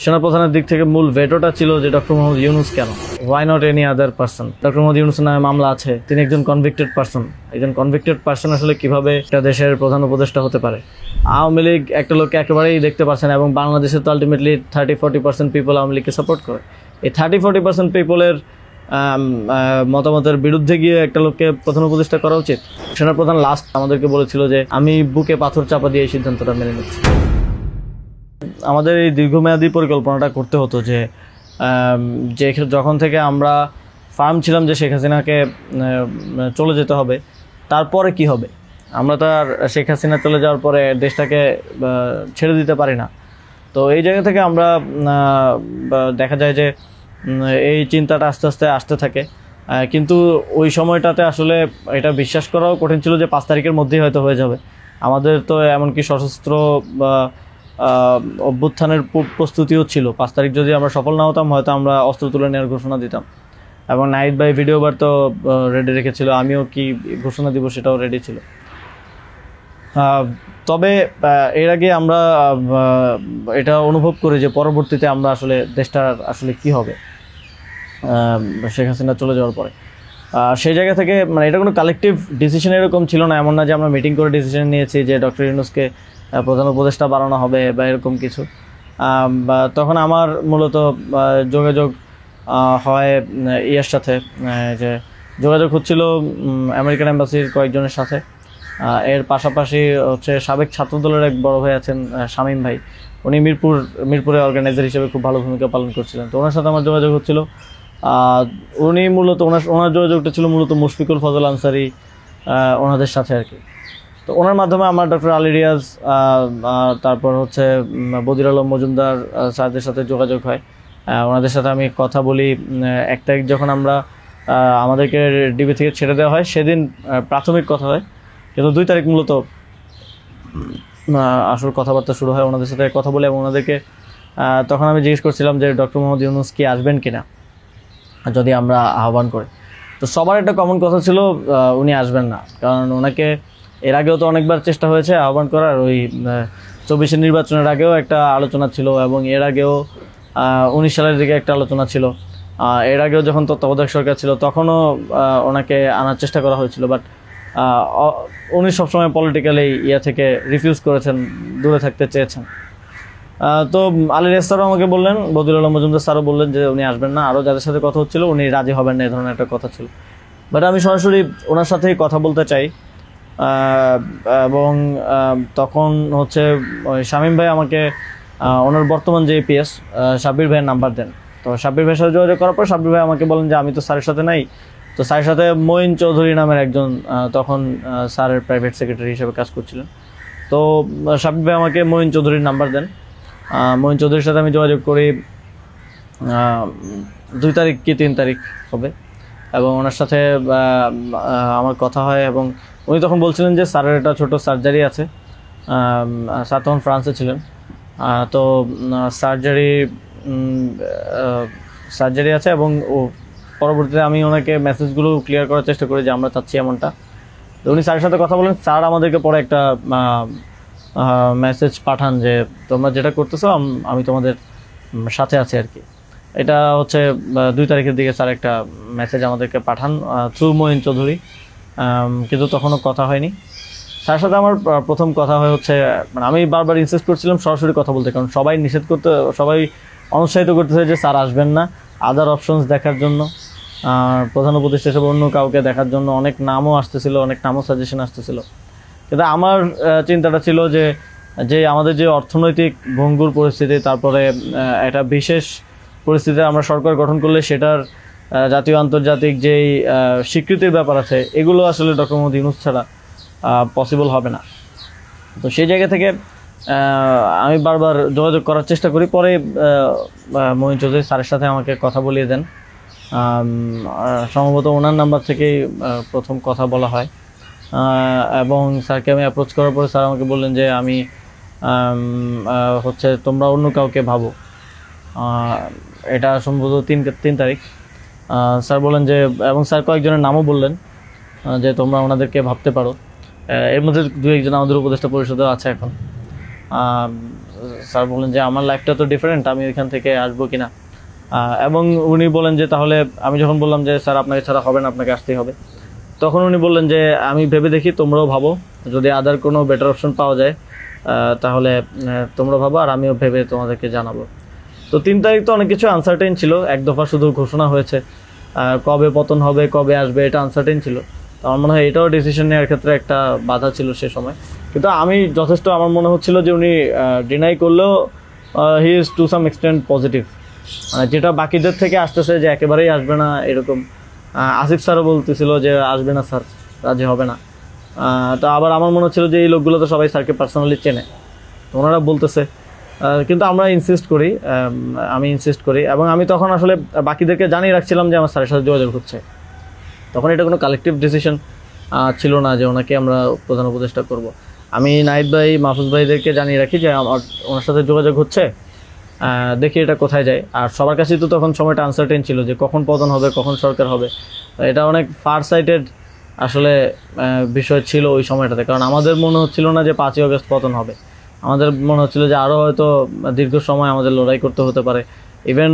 সেনাপ্রধানের দিক থেকে মূল ভেটোটা ছিল যে ডক্টর মোহাম্মদ ইউনূস কেন, why not any other person. Doctor Mohammad ইউনূসের নামে মামলা আছে, তিনি একজন কনভিক্টেড পারসন। একজন কনভিক্টেড পারসন আসলে কিভাবে একটা দেশের প্রধান উপদেষ্টা হতে পারে? আওয়ামী লীগ একটা লোককে একেবারেই দেখতে পারছে না, এবং বাংলাদেশে তো আলটিমেটলি 30-40% পিপল আওয়ামী লীগকে সাপোর্ট করে। এই 30-40% পিপলের মতামতের বিরুদ্ধে গিয়ে একটা লোককে প্রধান উপদেষ্টা করা উচিত? সেনাপ্রধান লাস্ট আমাদেরকে বলেছিল যে আমি বুকে পাথর চাপা দিয়ে এই সিদ্ধান্তটা মেনে নিচ্ছি। আমাদের এই দীর্ঘমেয়াদী পরিকল্পনাটা করতে হতো যে যখন থেকে আমরা ফার্ম ছিলাম যে শেখ হাসিনাকে চলে যেতে হবে, তারপরে কি হবে? আমরা তো আর শেখ হাসিনা চলে যাওয়ার পরে দেশটাকে ছেড়ে দিতে পারি না। তো এই জায়গা থেকে আমরা দেখা যায় যে এই চিন্তাটা আস্তে আস্তে আসতে থাকে, কিন্তু ওই সময়টাতে আসলে এটা বিশ্বাস করাও কঠিন ছিল যে 5 তারিখের মধ্যেই হয়তো হয়ে যাবে। আমাদের তো এমনকি সশস্ত্র অভ্যুত্থানের প্রস্তুতিও ছিল। 5 তারিখ যদি আমরা সফল না হতাম, হয়তো আমরা অস্ত্র তুলে নেওয়ার ঘোষণা দিতাম, এবং নাইট বাই ভিডিও বার তো রেডি রেখেছিল, আমিও কি ঘোষণা দিব সেটাও রেডি ছিল। তবে এর আগে আমরা এটা অনুভব করি যে পরবর্তীতে আমরা আসলে দেশটার আসলে কি হবে শেখ হাসিনা চলে যাওয়ার পরে। সেই জায়গা থেকে মানে এটা কোনো কালেকটিভ ডিসিশন এরকম ছিল না, এমন না যে আমরা মিটিং করে ডিসিশন নিয়েছি যে ডক্টর ইউনূসকে প্রধান উপদেষ্টা বানানো হবে বা এরকম কিছু। তখন আমার মূলত যোগাযোগ হয় ইয়ের সাথে, যে যোগাযোগ হচ্ছিল আমেরিকান এম্বাসির কয়েকজনের সাথে। এর পাশাপাশি হচ্ছে সাবেক ছাত্রদলের এক বড় ভাই আছেন শামীম ভাই, উনি মিরপুরে অর্গানাইজার হিসেবে খুব ভালো ভূমিকা পালন করছিলেন। তো ওনার সাথে আমার যোগাযোগ হচ্ছিল। উনি মূলত ওনার যোগাযোগটা ছিল মূলত মুশফিকুল ফজল আনসারি ওনাদের সাথে আর কি। তো ওনার মাধ্যমে আমার ডক্টর আলী রিয়াজ, তারপর হচ্ছে বদির আলম মজুমদার স্যারদের সাথে যোগাযোগ হয়। ওনাদের সাথে আমি কথা বলি। 1 তারিখ যখন আমরা আমাদেরকে ডিবি থেকে ছেড়ে দেওয়া হয়, সেদিন প্রাথমিক কথা হয়, কিন্তু 2 তারিখ মূলত আসল কথাবার্তা শুরু হয়। ওনাদের সাথে কথা বলে এবং ওনাদেরকে তখন আমি জিজ্ঞেস করছিলাম যে ডক্টর মোহাম্মদ ইউনূস কি আসবেন কিনা যদি আমরা আহ্বান করি। তো সবার একটা কমন কথা ছিল উনি আসবেন না, কারণ ওনাকে এর আগেও তো অনেকবার চেষ্টা হয়েছে আহ্বান করার। ওই 24-এর নির্বাচনের আগেও একটা আলোচনা ছিল, এবং এর আগেও 19 সালের দিকে একটা আলোচনা ছিল। এর আগেও যখন তত্ত্বাবধায়ক সরকার ছিল তখনও ওনাকে আনার চেষ্টা করা হয়েছিল, বাট উনি সবসময় পলিটিক্যালি থেকে রিফিউজ করেছেন, দূরে থাকতে চেয়েছেন। তো আলী রিয়াজ স্যারও আমাকে বললেন, বদির আলম মজুমদার স্যারও বললেন যে উনি আসবেন না। আরও যাদের সাথে কথা হচ্ছিল উনি রাজি হবেন না, এই ধরনের একটা কথা ছিল। বাট আমি সরাসরি ওনার সাথেই কথা বলতে চাই, এবং তখন হচ্ছে শামীম ভাই আমাকে ওনার বর্তমান যে এপিএস সাব্বির ভাইয়ের নাম্বার দেন। তো সাব্বির ভাইয়ের সাথে যোগাযোগ করার পর সাব্বির ভাই আমাকে বলেন যে আমি তো স্যারের সাথে নাই। তো স্যারের সাথে মঈন চৌধুরী নামের একজন তখন স্যারের প্রাইভেট সেক্রেটারি হিসেবে কাজ করছিলেন। তো সাব্বির ভাই আমাকে মঈন চৌধুরীর নাম্বার দেন। মঈন চৌধুরীর সাথে আমি যোগাযোগ করি 2 তারিখ কি 3 তারিখ হবে, এবং ওনার সাথে আমার কথা হয়। এবং উনি তখন বলছিলেন যে স্যারের একটা ছোটো সার্জারি আছে। স্যার তখন ফ্রান্সে ছিলেন। তো সার্জারি আছে, এবং পরবর্তীতে আমি ওনাকে মেসেজগুলো ক্লিয়ার করার চেষ্টা করি যে আমরা চাচ্ছি এমনটা। তো উনি স্যারের সাথে কথা বলেন। স্যার আমাদেরকে পরে একটা মেসেজ পাঠান যে তোমরা যেটা করতেছো আমি তোমাদের সাথে আছি আর কি। এটা হচ্ছে 2 তারিখের দিকে স্যার একটা মেসেজ আমাদেরকে পাঠান থ্রু মঈন চৌধুরী, কিন্তু তখনও কথা হয়নি। স্যারের সাথে আমার প্রথম কথা হয় হচ্ছে, মানে আমি বারবার ইনসিস্ট করছিলাম সরাসরি কথা বলতে, কারণ সবাই অনুৎসাহিত করতেছে যে স্যার আসবেন না, আদার অপশনস দেখার জন্য, প্রধান উপদেষ্টা হিসেবে অন্য কাউকে দেখার জন্য অনেক নামও আসতেছিল, অনেক নামও সাজেশন আসতেছিল। কিন্তু আমার চিন্তাটা ছিল যে আমাদের যে অর্থনৈতিক ভঙ্গুর পরিস্থিতি, তারপরে একটা বিশেষ পরিস্থিতিতে আমরা সরকার গঠন করলে সেটার জাতীয় আন্তর্জাতিক যেই স্বীকৃতির ব্যাপার আছে, এগুলো আসলে ডক্টর মোহাম্মদ ইউনূস ছাড়া পসিবল হবে না। তো সেই জায়গা থেকে আমি বারবার যোগাযোগ করার চেষ্টা করি। পরে মঈন চৌধুরী স্যারের সাথে আমাকে কথা বলিয়ে দেন। সম্ভবত ওনার নাম্বার থেকেই প্রথম কথা বলা হয়, এবং স্যারকে আমি অ্যাপ্রোচ করার পরে স্যার আমাকে বললেন যে আমি হচ্ছে তোমরা অন্য কাউকে ভাবো। এটা সম্ভবত 3 তারিখ। স্যার বললেন যে, এবং স্যার কয়েকজনের নামও বললেন যে তোমরা ওনাদেরকে ভাবতে পারো। এর মধ্যে 2-1 জন আমাদের উপদেষ্টা পরিষদেও আছে এখন। স্যার বলেন যে আমার লাইফটা তো ডিফারেন্ট, আমি ওইখান থেকে আসবো কিনা। এবং উনি বলেন যে তাহলে, আমি যখন বললাম যে স্যার আপনাকে ছাড়া হবে না, আপনাকে আসতেই হবে, তখন উনি বললেন যে আমি ভেবে দেখি, তোমরাও ভাবো, যদি আদার কোনো বেটার অপশন পাওয়া যায় তাহলে তোমরা ভাবো, আর আমিও ভেবে তোমাদেরকে জানাবো। তো 3 তারিখ তো অনেক কিছু আনসার্টেন ছিল, এক দফা শুধু ঘোষণা হয়েছে, কবে পতন হবে, কবে আসবে, এটা আনসার্টেন ছিল। তো আমার মনে হয় এটাও ডিসিশন নেওয়ার ক্ষেত্রে একটা বাধা ছিল সে সময়। কিন্তু আমি যথেষ্ট, আমার মনে হচ্ছিল যে উনি ডিনাই করলেও he is to some extent positive, মানে যেটা বাকিদের থেকে আসতেছে যে একেবারেই আসবে না এরকম। আসিফ স্যারও বলতেছিল যে আসবে না স্যার, রাজি হবে না। তো আবার আমার মনে হচ্ছিল যে এই লোকগুলো তো সবাই স্যারকে পার্সোনালি চেনে, তো ওনারা বলতেছে, কিন্তু আমরা ইনসিস্ট করি, আমি ইনসিস্ট করি, এবং আমি তখন আসলে বাকিদেরকে জানিয়ে রাখছিলাম যে আমার স্যারের সাথে যোগাযোগ হচ্ছে। তখন এটা কোনো কালেকটিভ ডিসিশন ছিল না যে ওনাকে আমরা প্রধান উপদেষ্টা করব। আমি নাহিদ ভাই, মাহফুজ ভাইদেরকে জানিয়ে রাখি যে আমার ওনার সাথে যোগাযোগ হচ্ছে, দেখি এটা কোথায় যায়। আর সবার কাছেই তো তখন সময়টা আনসার্টেন ছিল যে কখন পতন হবে, কখন সরকার হবে। এটা অনেক ফার সাইটেড আসলে বিষয় ছিল ওই সময়টাতে, কারণ আমাদের মনে হচ্ছিল না যে 5ই আগস্ট পতন হবে, আমাদের মনে হচ্ছিল যে আরও হয়তো দীর্ঘ সময় আমাদের লড়াই করতে হতে পারে। ইভেন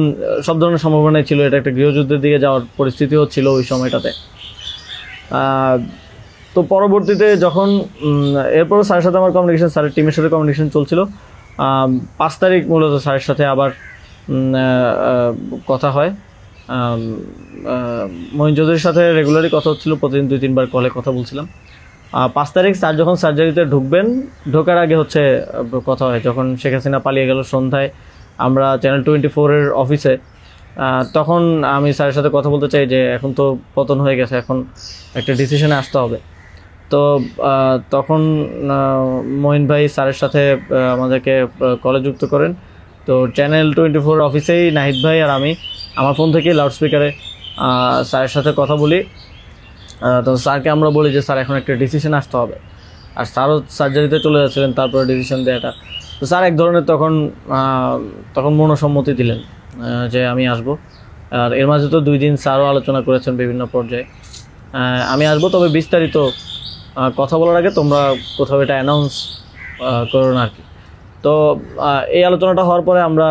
সব ধরনের সম্ভাবনাই ছিল, এটা একটা গৃহযুদ্ধের দিকে যাওয়ার পরিস্থিতিও ছিল ওই সময়টাতে। তো পরবর্তীতে যখন এরপরও স্যারের সাথে আমার কমিউনিকেশন, স্যারের টিমের সাথে কমিউনিকেশন চলছিল। 5 তারিখ মূলত স্যারের সাথে আবার কথা হয়। মঈন চৌধুরীর সাথে রেগুলারই কথা হচ্ছিল, প্রতিদিন 2-3 বার কলে কথা বলছিলাম। 5 তারিখ স্যার যখন সার্জারিতে ঢুকবেন, ঢোকার আগে হচ্ছে কথা হয়, যখন শেখ হাসিনা পালিয়ে গেল সন্ধ্যায় আমরা চ্যানেল 24-এর অফিসে, তখন আমি স্যারের সাথে কথা বলতে চাই যে এখন তো পতন হয়ে গেছে, এখন একটা ডিসিশনে আসতে হবে। তো তখন মঈন ভাই স্যারের সাথে আমাদেরকে কলে যুক্ত করেন। তো চ্যানেল 24 অফিসেই নাহিদ ভাই আর আমি আমার ফোন থেকে লাউডস্পিকারে স্যারের সাথে কথা বলি। তো স্যারকে আমরা বলি যে স্যার এখন একটা ডিসিশন আসতে হবে, আর স্যারও সার্জারিতে চলে যাচ্ছিলেন তারপরে ডিসিশন দেওয়াটা। তো স্যার এক ধরনের তখন মনোসম্মতি দিলেন যে আমি আসব। আর এর মাঝে তো 2 দিন স্যারও আলোচনা করেছেন বিভিন্ন পর্যায়ে, আমি আসবো, তবে বিস্তারিত কথা বলার আগে তোমরা কোথাও এটা অ্যানাউন্স করো না আর কি। তো এই আলোচনাটা হওয়ার পরে আমরা,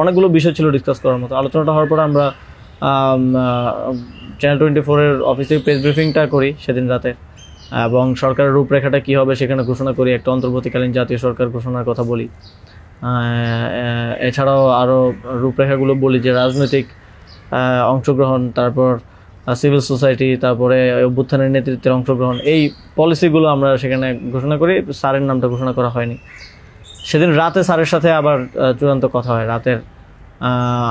অনেকগুলো বিষয় ছিল ডিসকাস করার মতো, আলোচনাটা হওয়ার পরে আমরা চ্যানেল 24-এর অফিসে প্রেস ব্রিফিংটা করি সেদিন রাতে, এবং সরকারের রূপরেখাটা কী হবে সেখানে ঘোষণা করি, একটা অন্তর্বর্তীকালীন জাতীয় সরকার ঘোষণার কথা বলি। এছাড়াও আরও রূপরেখাগুলো বলি যে রাজনৈতিক অংশগ্রহণ, তারপর সিভিল সোসাইটি, তারপরে অভ্যুত্থানের নেতৃত্বের অংশগ্রহণ, এই পলিসিগুলো আমরা সেখানে ঘোষণা করি। স্যারের নামটা ঘোষণা করা হয়নি। সেদিন রাতে স্যারের সাথে আবার চূড়ান্ত কথা হয়, রাতের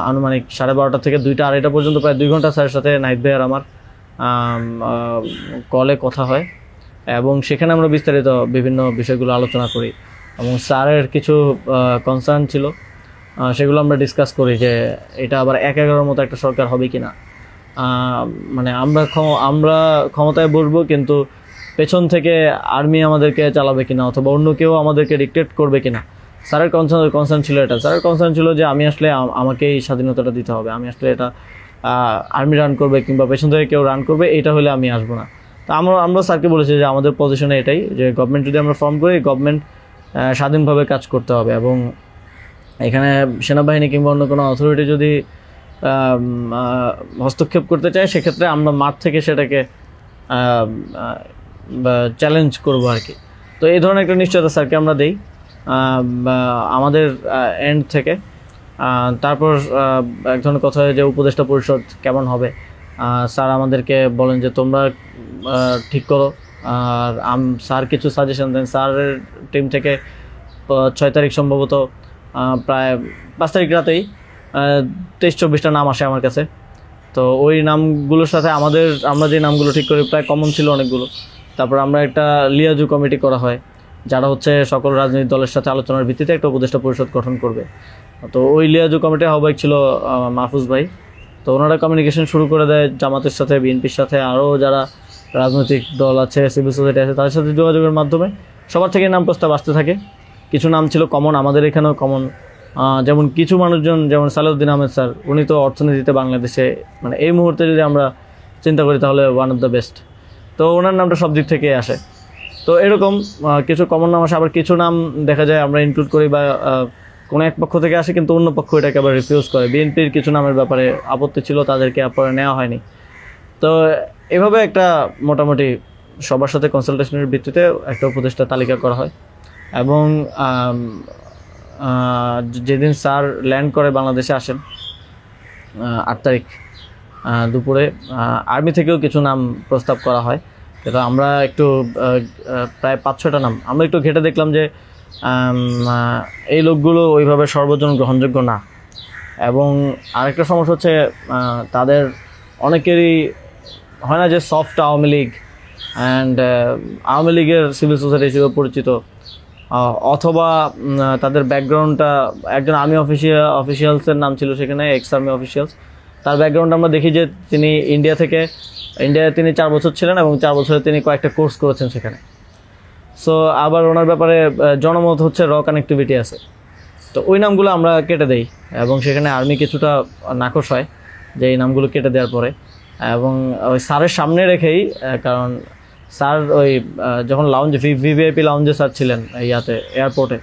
আনুমানিক 12:30 থেকে 2টা-2:30 পর্যন্ত প্রায় 2 ঘন্টা স্যারের সাথে নাহিদ ভাই আর আমার কলে কথা হয়, এবং সেখানে আমরা বিস্তারিত বিভিন্ন বিষয়গুলো আলোচনা করি, এবং স্যারের কিছু কনসার্ন ছিল সেগুলো আমরা ডিসকাস করি যে এটা আবার 1-11-এর মতো একটা সরকার হবে কি না, মানে আমরা ক্ষমতায় বসবো কিন্তু পেছন থেকে আর্মি আমাদেরকে চালাবে কিনা, অথবা অন্য কেউ আমাদেরকে ডিক্টেট করবে কিনা। স্যারের কনসার্ন ছিল এটা। স্যারের কনসার্ন ছিল যে আমি আসলে আমাকেই স্বাধীনতাটা দিতে হবে, আমি আসলে এটা আর্মি রান করবে কিংবা পেছন থেকে কেউ রান করবে, এটা হলে আমি আসবো না। তো আমরা স্যারকে বলেছি যে আমাদের পজিশনে এটাই, যে গভর্নমেন্ট যদি আমরা ফর্ম করি, গভর্নমেন্ট স্বাধীনভাবে কাজ করতে হবে, এবং এখানে সেনাবাহিনী কিংবা অন্য কোনো অথরিটি যদি হস্তক্ষেপ করতে চায়, সেক্ষেত্রে আমরা মাঠ থেকে সেটাকে চ্যালেঞ্জ করবো আর কি। তো এই ধরনের একটা নিশ্চয়তা স্যারকে আমরা দিই আমাদের এন্ড থেকে। তারপর এক ধরনের কথা হয় যে উপদেষ্টা পরিষদ কেমন হবে, স্যার আমাদেরকে বলেন যে তোমরা ঠিক করো, আর স্যার কিছু সাজেশন দেন। স্যারের টিম থেকে 6 তারিখ সম্ভবত প্রায় 5 তারিখ রাতেই 23-24টা নাম আসে আমার কাছে। তো ওই নামগুলোর সাথে আমরা যে নামগুলো ঠিক করি প্রায় কমন ছিল অনেকগুলো। তারপর আমরা একটা লিয়াজু কমিটি করা হয়, যারা হচ্ছে সকল রাজনৈতিক দলের সাথে আলোচনার ভিত্তিতে একটা উপদেষ্টা পরিষদ গঠন করবে। তো ওই লিয়াজু কমিটির আহ্বায়ক ছিল মাহফুজ ভাই। তো ওনারা কমিউনিকেশন শুরু করে দেয় জামাতের সাথে, বিএনপির সাথে, আরও যারা রাজনৈতিক দল আছে, সিভিল সোসাইটি আছে, তাদের সাথে যোগাযোগের মাধ্যমে সবার থেকে নাম প্রস্তাব আসতে থাকে। কিছু নাম ছিল কমন, আমাদের এখানেও কমন, যেমন কিছু মানুষজন, যেমন সালাউদ্দিন আহমেদ স্যার, উনি তো অর্থনীতিতে বাংলাদেশে মানে এই মুহূর্তে যদি আমরা চিন্তা করি তাহলে ওয়ান অফ দ্য বেস্ট। তো ওনার নামটা সব দিক থেকে আসে। তো এরকম কিছু কমন নাম আসে, আবার কিছু নাম দেখা যায় আমরা ইনক্লুড করি বা কোনো এক পক্ষ থেকে আসে, কিন্তু অন্য পক্ষ এটাকে আবার রিফিউজ করে। বিএনপির কিছু নামের ব্যাপারে আপত্তি ছিল, তাদেরকে পরে নেওয়া হয়নি। তো এভাবে একটা মোটামুটি সবার সাথে কনসালটেশনের ভিত্তিতে একটা উপদেষ্টা তালিকা করা হয়। এবং যেদিন স্যার ল্যান্ড করে বাংলাদেশে আসেন 8 তারিখ দুপুরে, আর্মি থেকেও কিছু নাম প্রস্তাব করা হয়। কিন্তু আমরা একটু প্রায় 5-6টা নাম আমরা একটু ঘেটে দেখলাম যে এই লোকগুলো ওইভাবে সর্বজন গ্রহণযোগ্য না। এবং আরেকটা সমস্যা হচ্ছে তাদের অনেকেরই হয় না যে সফট আওয়ামী লীগ অ্যান্ড আওয়ামী লীগের সিভিল সোসাইটি হিসেবে পরিচিত, অথবা তাদের ব্যাকগ্রাউন্ডটা একজন আর্মি অফিসিয়ালসের নাম ছিল সেখানে, এক্স আর্মি অফিসিয়ালস। তার ব্যাকগ্রাউন্ড আমরা দেখি যে তিনি ইন্ডিয়ায় তিনি 4 বছর ছিলেন এবং 4 বছরে তিনি কয়েকটা কোর্স করেছেন সেখানে। সো আবার ওনার ব্যাপারে জনমত হচ্ছে র কানেক্টিভিটি আছে। তো ওই নামগুলো আমরা কেটে দেই এবং সেখানে আর্মি কিছুটা নাকশ হয় যে এই নামগুলো কেটে দেওয়ার পরে। এবং ওই স্যারের সামনে রেখেই, কারণ স্যার ওই যখন লাউঞ্জে ভিভিআইপি লাউঞ্জে স্যার ছিলেন এয়ারপোর্টে,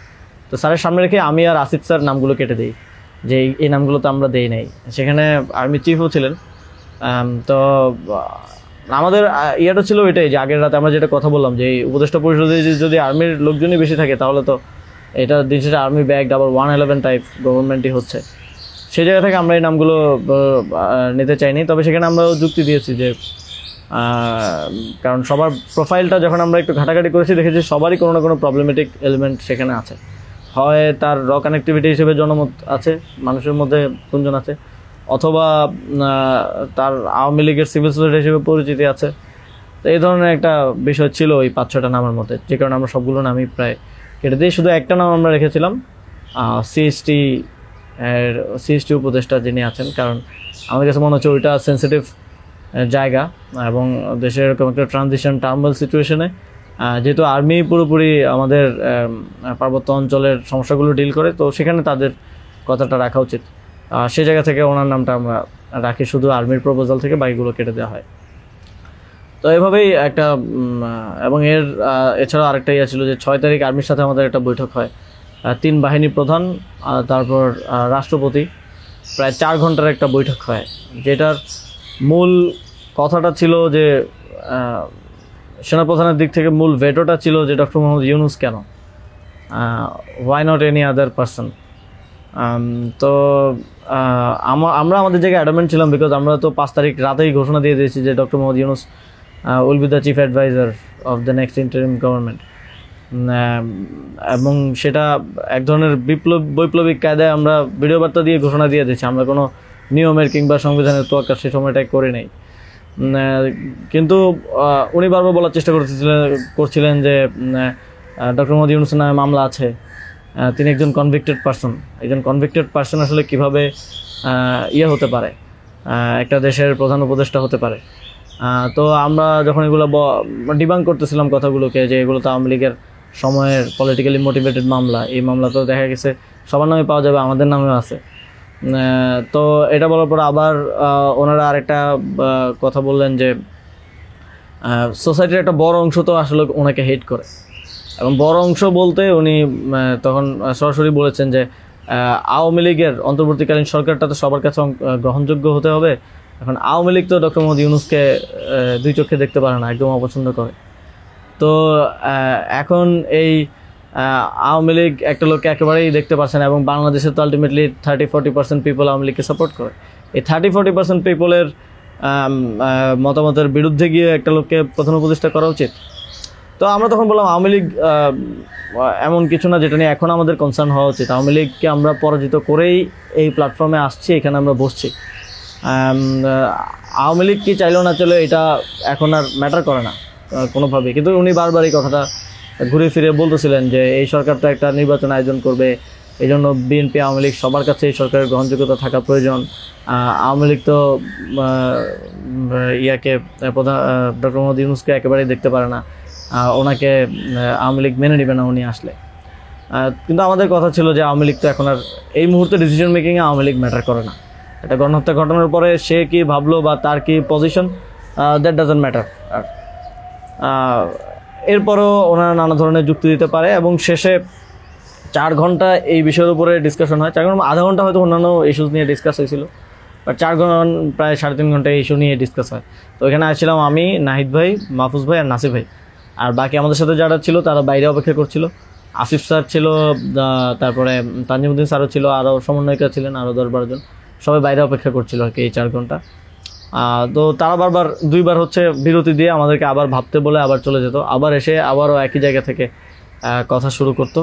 তো স্যারের সামনে রেখে আমি আর আসিফ স্যার নামগুলো কেটে দিই যে এই নামগুলো তো আমরা দেই নাই। সেখানে আর্মি চিফও ছিলেন। তো আমাদের ইয়েটা ছিল এটাই যে আগের রাতে আমরা যেটা কথা বললাম যে এই উপদেষ্টা পরিষদে যদি আর্মির লোকজনই বেশি থাকে তাহলে তো এটা দিন শেষে আর্মি ব্যাগ আবার 111 টাইপ গভর্নমেন্টই হচ্ছে। সেই জায়গা থেকে আমরা এই নামগুলো নিতে চাইনি। তবে সেখানে আমরা যুক্তি দিয়েছি যে কারণ সবার প্রোফাইলটা যখন আমরা একটু ঘাটাঘাটি করেছি দেখেছি সবারই কোনো না কোনো প্রবলেমেটিক এলিমেন্ট সেখানে আছে। হয় তার র কানেক্টিভিটি হিসেবে জনমত আছে, মানুষের মধ্যে গুঞ্জন আছে, অথবা তার আওয়ামী লীগের সিভিল সোসাইটি হিসেবে পরিচিতি আছে। তো এই ধরনের একটা বিষয় ছিল ওই 5-6টা নামের মধ্যে, যে কারণে আমরা সবগুলো নামই প্রায় কেটে দিয়ে শুধু একটা নাম আমরা রেখেছিলাম সিএসটি উপদেষ্টা যিনি আছেন। কারণ আমাদের কাছে মনে হচ্ছে ওইটা সেন্সিটিভ জায়গা এবং দেশের এরকম একটা ট্রানজিশন টার্মাল সিচুয়েশনে যেহেতু আর্মি পুরোপুরি আমাদের পার্বত্য অঞ্চলের সমস্যাগুলো ডিল করে, তো সেখানে তাদের কথাটা রাখা উচিত। সেই জায়গা থেকে ওনার নামটা আমরা রাখি, শুধু আর্মির প্রপোজাল থেকে বাকিগুলো কেটে দেওয়া হয়। তো এভাবেই একটা এবং এছাড়াও আরেকটা ইয়ে ছিল যে 6 তারিখ আর্মির সাথে আমাদের একটা বৈঠক হয়, 3 বাহিনী প্রধান তারপর রাষ্ট্রপতি, প্রায় 4 ঘন্টার একটা বৈঠক হয়। যেটার মূল কথাটা ছিল যে সেনাপ্রধানের দিক থেকে মূল ভেটোটা ছিল যে ডক্টর মোহাম্মদ ইউনূস কেন, why not any other person. তো আমরা আমাদের জায়গায় অ্যাডামেন্ট ছিলাম, বিকজ আমরা তো 5 তারিখ রাতেই ঘোষণা দিয়ে দিয়েছি যে doctor Mohammad Yunus will be the chief adviser of the next interim government. এবং সেটা এক ধরনের বৈপ্লবিক কায়দায় আমরা ভিডিও বার্তা দিয়ে ঘোষণা দিয়ে দিয়েছি, আমরা কোনো নিয়মের কিংবা সংবিধানের তোয়াক্কা সে সময়টাই করে নেই। কিন্তু উনি বারবার বলার চেষ্টা করছিলেন যে ডক্টর মোহাম্মদ ইউনূসের নামে মামলা আছে, তিনি একজন কনভিক্টেড পারসন। একজন কনভিক্টেড পারসন আসলে কীভাবে হতে পারে, একটা দেশের প্রধান উপদেষ্টা হতে পারে। তো আমরা যখন এগুলো ডিবাঙ্ক করতেছিলাম কথাগুলোকে যে এগুলো তো আওয়ামী লীগের সময়ের পলিটিক্যালি মোটিভেটেড মামলা, এই মামলা তো দেখা গেছে সবার নামে পাওয়া যাবে, আমাদের নামেও আছে। তো এটা বলার পর আবার ওনারা আরেকটা কথা বললেন যে সোসাইটির একটা বড় অংশ তো আসলে ওনাকে হেট করে, এবং বড় অংশ বলতে উনি তখন সরাসরি বলেছেন যে আওয়ামী লীগের অন্তর্বর্তীকালীন সরকারটা তো সবার কাছে গ্রহণযোগ্য হতে হবে। এখন আওয়ামী লীগ তো ডক্টর মোহাম্মদ ইউনূসকে 2 চোখে দেখতে পারে না, একদম অপছন্দ করে। তো এখন এই আওয়ামী লীগ একটা লোককে একেবারেই দেখতে পারছে না, এবং বাংলাদেশে তো আলটিমেটলি 30-40% পিপল আওয়ামী লীগকে সাপোর্ট করে। এই 30-40% পিপলের মতামতের বিরুদ্ধে গিয়ে একটা লোককে প্রধান উপদেষ্টা করা উচিত। তো আমরা তখন বললাম আওয়ামী লীগ এমন কিছু না যেটা নিয়ে এখন আমাদের কনসার্ন হওয়া উচিত। আওয়ামী লীগকে আমরা পরাজিত করেই এই প্ল্যাটফর্মে আসছি, এখানে আমরা বসছি। আওয়ামী লীগ কি চাইলেও না চলে এটা এখন আর ম্যাটার করে না কোনোভাবেই। কিন্তু উনি বারবার এই কথাটা ঘুরে ফিরে বলতেছিলেন যে এই সরকার তো একটা নির্বাচন আয়োজন করবে, এই জন্য বিএনপি আওয়ামী লীগ সবার কাছে এই সরকারের গ্রহণযোগ্যতা থাকা প্রয়োজন। আওয়ামী লীগ তো প্রধান ডক্টর মোহাম্মদ ইউনূসকে একেবারেই দেখতে পারে না, ওনাকে আওয়ামী লীগ মেনে নেবে না উনি আসলে। কিন্তু আমাদের কথা ছিল যে আওয়ামী লীগ তো এখন আর এই মুহূর্তে ডিসিশন মেকিংয়ে আওয়ামী লীগ ম্যাটার করে না। এটা গণহত্যা ঘটনার পরে সে কি ভাবলো বা তার কি পজিশন, দ্যাট ডাজন্ট ম্যাটার। এরপরও ওনারা নানা ধরনের যুক্তি দিতে পারে, এবং শেষে 4 ঘন্টা এই বিষয়ের উপরে ডিসকাশন হয়। 4 ঘন্টা, আধা ঘন্টা হয়তো অন্যান্য ইস্যুস নিয়ে ডিসকাস হয়েছিল, বাট 4 ঘন্টা প্রায় 3.5 ঘন্টা এই ইস্যু নিয়ে ডিসকাস হয়। তো এখানে আসছিলাম আমি, নাহিদ ভাই, মাহফুজ ভাই আর নাসির ভাই, আর বাকি আমাদের সাথে যারা ছিল তারা বাইরে অপেক্ষা করছিল। আসিফ স্যার ছিল, তারপরে তানজিমুদ্দিন স্যারও ছিল, আরও সমন্বয়িকা ছিলেন আরও 10-12 জন, সবাই বাইরে অপেক্ষা করছিল আর কি এই 4 ঘন্টা। তো তারা বারবার 2বার হচ্ছে বিরতি দিয়ে আমাদেরকে আবার ভাবতে বলে আবার চলে যেত, আবার এসে আবারও একই জায়গা থেকে কথা শুরু করতো।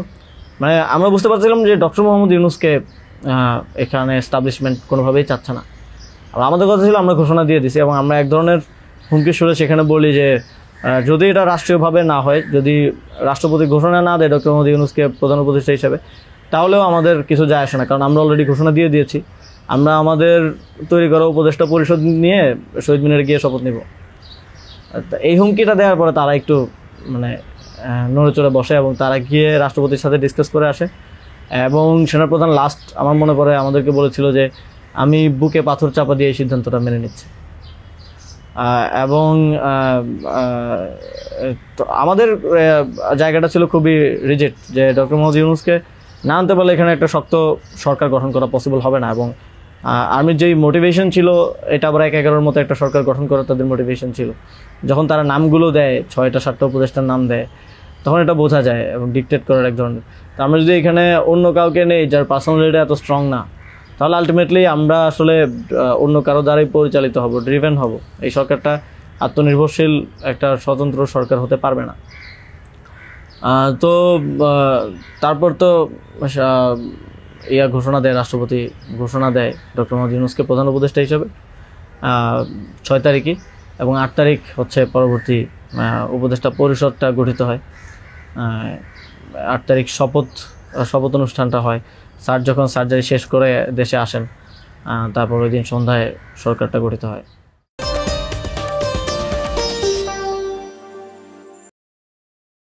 মানে আমরা বুঝতে পারছিলাম যে ডক্টর মোহাম্মদ ইউনূসকে এখানে এস্টাবলিশমেন্ট কোনোভাবেই চাচ্ছে না। আর আমাদের কথা ছিল আমরা ঘোষণা দিয়ে দিছি, এবং আমরা এক ধরনের হুমকি সুরে সেখানে বলি যে যদি এটা রাষ্ট্রীয়ভাবে না হয়, যদি রাষ্ট্রপতি ঘোষণা না দেয় ডক্টর মোহাম্মদ ইউনূসকে প্রধান উপদেষ্টা হিসেবে, তাহলেও আমাদের কিছু যায় আসে না, কারণ আমরা অলরেডি ঘোষণা দিয়ে দিয়েছি। আমরা আমাদের তৈরি করা উপদেষ্টা পরিষদ নিয়ে শহীদ মিনারে গিয়ে শপথ নিব। এই হুমকিটা দেওয়ার পরে তারা একটু মানে নড়েচড়ে বসে, এবং তারা গিয়ে রাষ্ট্রপতির সাথে ডিসকাস করে আসে। এবং সেনাপ্রধান লাস্ট আমার মনে পড়ে আমাদেরকে বলেছিল যে আমি বুকে পাথর চাপা দিয়ে এই সিদ্ধান্তটা মেনে নিচ্ছি। এবং আমাদের জায়গাটা ছিল খুবই রিজেক্ট, যে ডক্টর মোহাম্মদ ইউনূসকে না আনতে পারলে এখানে একটা শক্ত সরকার গঠন করা পসিবল হবে না। এবং আর্মির যেই মোটিভেশন ছিল, এটা আবার 1-11-র মতো একটা সরকার গঠন করার তাদের মোটিভেশন ছিল। যখন তারা নামগুলো দেয়, 6টা-7টা উপদেষ্টার নাম দেয়, তখন এটা বোঝা যায়, এবং ডিকটেট করার এক ধরনের। তো আমরা যদি এখানে অন্য কাউকে নেই যার পার্সোনালিটি এত স্ট্রং না, তাহলে আলটিমেটলি আমরা আসলে অন্য কারো দ্বারাই পরিচালিত হব, ড্রিভেন হব। এই সরকারটা আত্মনির্ভরশীল একটা স্বতন্ত্র সরকার হতে পারবে না। তো তারপর তো ঘোষণা দেয়, রাষ্ট্রপতি ঘোষণা দেয় ডক্টর মোহাম্মদ ইউনূসকে প্রধান উপদেষ্টা হিসেবে 6 তারিখই, এবং 8 তারিখ হচ্ছে পরবর্তী উপদেষ্টা পরিষদটা গঠিত হয়। 8 তারিখ শপথ অনুষ্ঠানটা হয়। স্যার যখন সার্জারি শেষ করে দেশে আসেন, তারপর ওই দিন সন্ধ্যায় সরকারটা গঠিত হয়।